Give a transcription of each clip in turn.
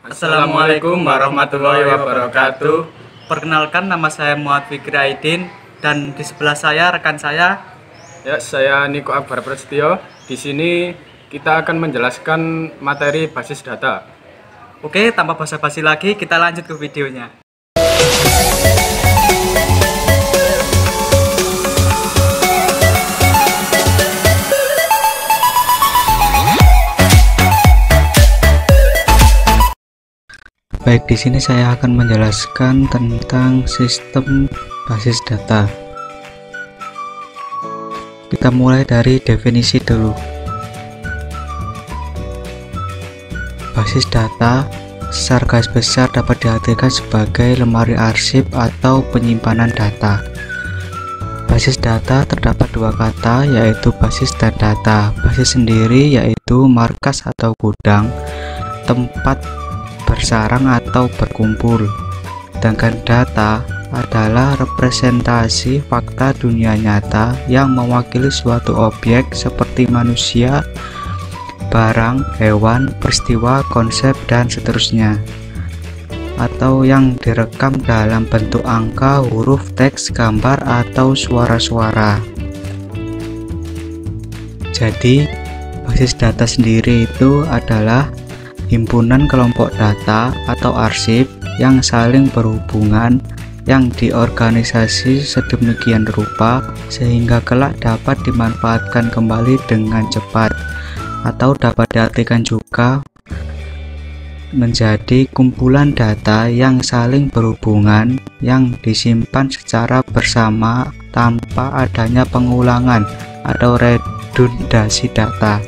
Assalamualaikum warahmatullahi wabarakatuh. Perkenalkan, nama saya Muhammad Fikri Aidin dan di sebelah saya rekan saya. Ya, saya Niko Akbar Prasetyo. Di sini kita akan menjelaskan materi basis data. Oke, tanpa basa-basi lagi kita lanjut ke videonya. Baik, di sini saya akan menjelaskan tentang sistem basis data. Kita mulai dari definisi dulu. Basis data secara garis besar dapat diartikan sebagai lemari arsip atau penyimpanan data. Basis data terdapat dua kata, yaitu basis dan data. Basis sendiri yaitu markas atau gudang, tempat bersarang atau berkumpul, sedangkan data adalah representasi fakta dunia nyata yang mewakili suatu objek seperti manusia, barang, hewan, peristiwa, konsep, dan seterusnya, atau yang direkam dalam bentuk angka, huruf, teks, gambar, atau suara-suara. Jadi basis data sendiri itu adalah himpunan kelompok data atau arsip yang saling berhubungan, yang diorganisasi sedemikian rupa sehingga kelak dapat dimanfaatkan kembali dengan cepat, atau dapat diartikan juga menjadi kumpulan data yang saling berhubungan yang disimpan secara bersama tanpa adanya pengulangan atau redundasi data.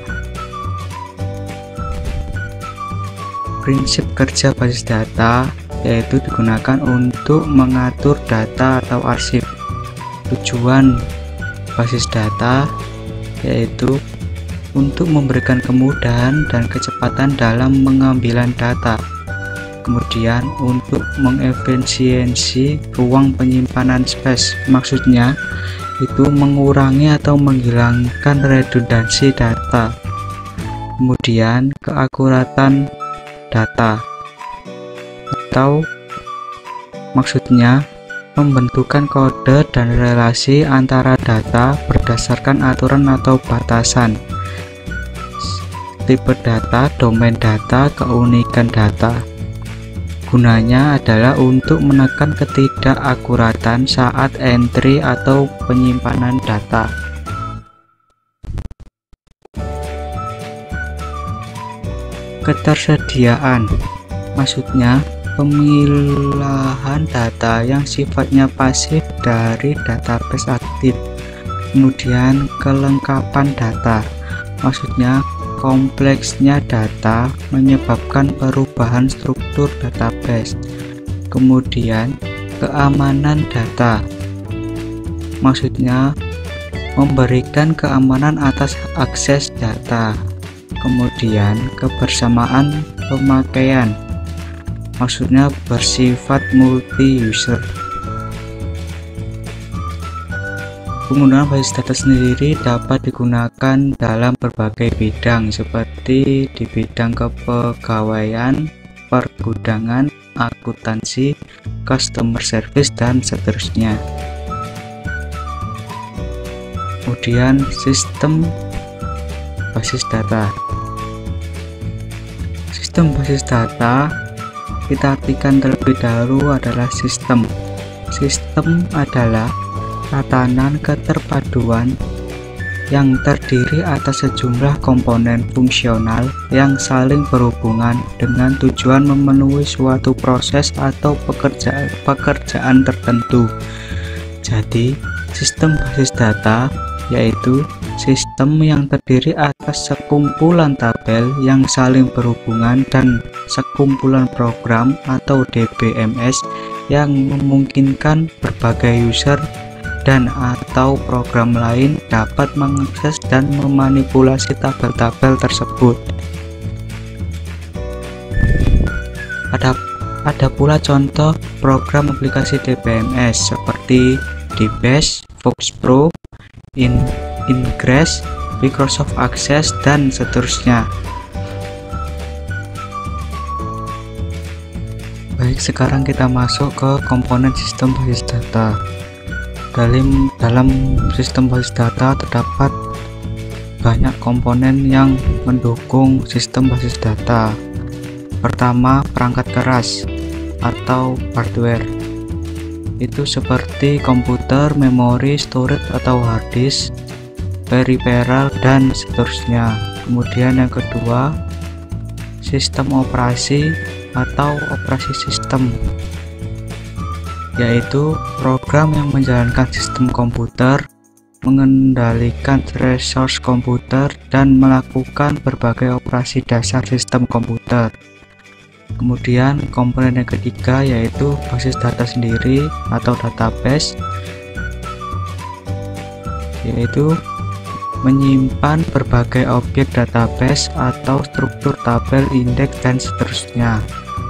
Prinsip kerja basis data yaitu digunakan untuk mengatur data atau arsip. Tujuan basis data yaitu untuk memberikan kemudahan dan kecepatan dalam pengambilan data. Kemudian untuk mengefisiensi ruang penyimpanan space, maksudnya itu mengurangi atau menghilangkan redundansi data. Kemudian keakuratan data, atau maksudnya pembentukan kode dan relasi antara data berdasarkan aturan atau batasan. Tipe data, domain data, keunikan data. Gunanya adalah untuk menekan ketidakakuratan saat entry atau penyimpanan data. Ketersediaan, maksudnya pemilahan data yang sifatnya pasif dari database aktif. Kemudian kelengkapan data, maksudnya kompleksnya data menyebabkan perubahan struktur database. Kemudian keamanan data, maksudnya memberikan keamanan atas akses data. Kemudian kebersamaan pemakaian, maksudnya bersifat multi-user. Penggunaan basis data sendiri dapat digunakan dalam berbagai bidang seperti di bidang kepegawaian, pergudangan, akuntansi, customer service, dan seterusnya. Kemudian sistem basis data. Sistem basis data kita artikan terlebih dahulu adalah sistem. Sistem adalah tatanan keterpaduan yang terdiri atas sejumlah komponen fungsional yang saling berhubungan dengan tujuan memenuhi suatu proses atau pekerjaan tertentu. Jadi, sistem basis data yaitu sistem yang terdiri atas sekumpulan tabel yang saling berhubungan dan sekumpulan program atau DBMS yang memungkinkan berbagai user dan atau program lain dapat mengakses dan memanipulasi tabel-tabel tersebut. Ada pula contoh program aplikasi DBMS seperti DBase, FoxPro, Ingress, Microsoft Access, dan seterusnya. Baik, sekarang kita masuk ke komponen sistem basis data. Dalam sistem basis data terdapat banyak komponen yang mendukung sistem basis data. Pertama, perangkat keras atau hardware. Itu seperti komputer, memori, storage atau hard disk, peripheral, dan seterusnya. Kemudian yang kedua, sistem operasi atau operasi sistem, yaitu program yang menjalankan sistem komputer, mengendalikan resource komputer, dan melakukan berbagai operasi dasar sistem komputer. Kemudian komponen yang ketiga yaitu basis data sendiri atau database, yaitu menyimpan berbagai objek database atau struktur tabel, indeks, dan seterusnya.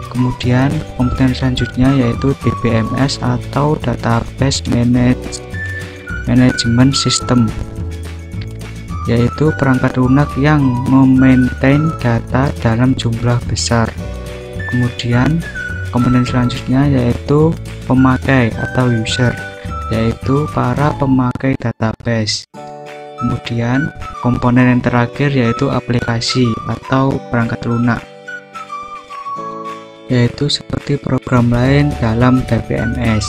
Kemudian komponen selanjutnya yaitu DBMS atau database management system, yaitu perangkat lunak yang memaintain data dalam jumlah besar. Kemudian komponen selanjutnya yaitu pemakai atau user, yaitu para pemakai database. Kemudian komponen yang terakhir yaitu aplikasi atau perangkat lunak, yaitu seperti program lain dalam DBMS.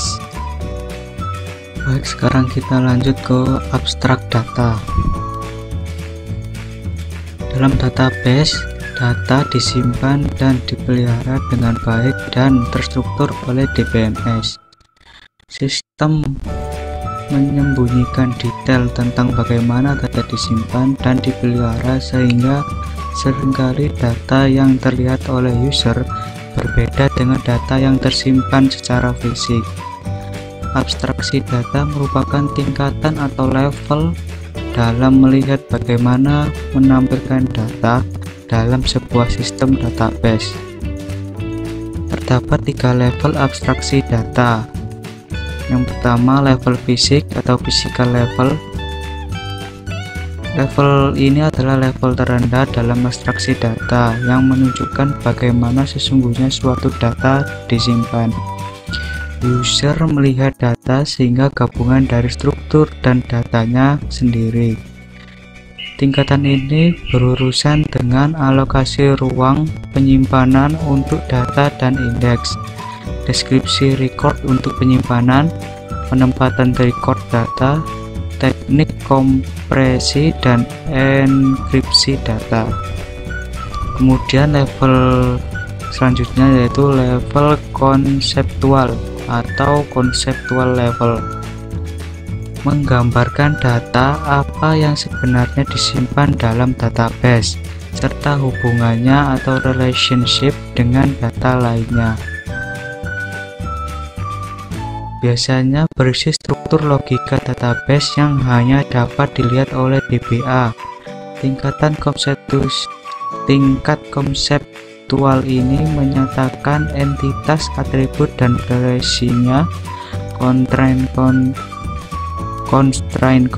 Baik, sekarang kita lanjut ke abstrak data. Dalam database, data disimpan dan dipelihara dengan baik dan terstruktur oleh DBMS. Sistem menyembunyikan detail tentang bagaimana data disimpan dan dipelihara, sehingga seringkali data yang terlihat oleh user berbeda dengan data yang tersimpan secara fisik. Abstraksi data merupakan tingkatan atau level dalam melihat bagaimana menampilkan data dalam sebuah sistem database. Terdapat 3 level abstraksi data. Yang pertama, level fisik atau physical level. Level ini adalah level terendah dalam abstraksi data yang menunjukkan bagaimana sesungguhnya suatu data disimpan. User melihat data sehingga gabungan dari struktur dan datanya sendiri. Tingkatan ini berurusan dengan alokasi ruang penyimpanan untuk data dan indeks, deskripsi record untuk penyimpanan, penempatan record data, teknik kompresi dan enkripsi data. Kemudian level selanjutnya yaitu level konseptual atau conceptual level, menggambarkan data apa yang sebenarnya disimpan dalam database serta hubungannya atau relationship dengan data lainnya. Biasanya berisi struktur logika database yang hanya dapat dilihat oleh DBA. Tingkat konseptual ini menyatakan entitas, atribut, dan relasinya, constraint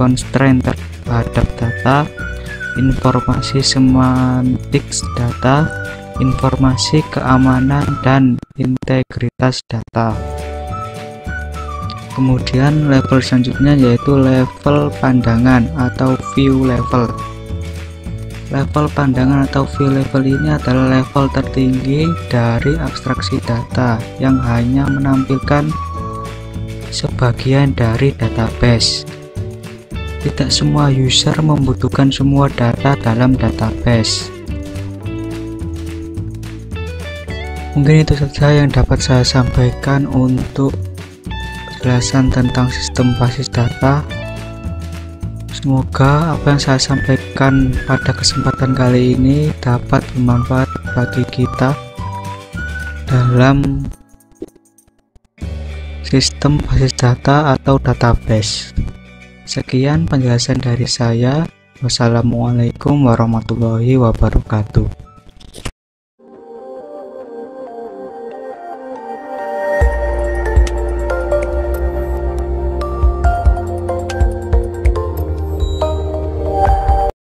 terhadap data, informasi semantik data, informasi keamanan, dan integritas data. Kemudian level selanjutnya yaitu level pandangan atau view level. Level pandangan atau view level ini adalah level tertinggi dari abstraksi data yang hanya menampilkan sebagian dari database. Tidak semua user membutuhkan semua data dalam database. Mungkin itu saja yang dapat saya sampaikan untuk penjelasan tentang sistem basis data. Semoga apa yang saya sampaikan pada kesempatan kali ini dapat bermanfaat bagi kita dalam sistem basis data atau database. Sekian penjelasan dari saya. Wassalamualaikum warahmatullahi wabarakatuh.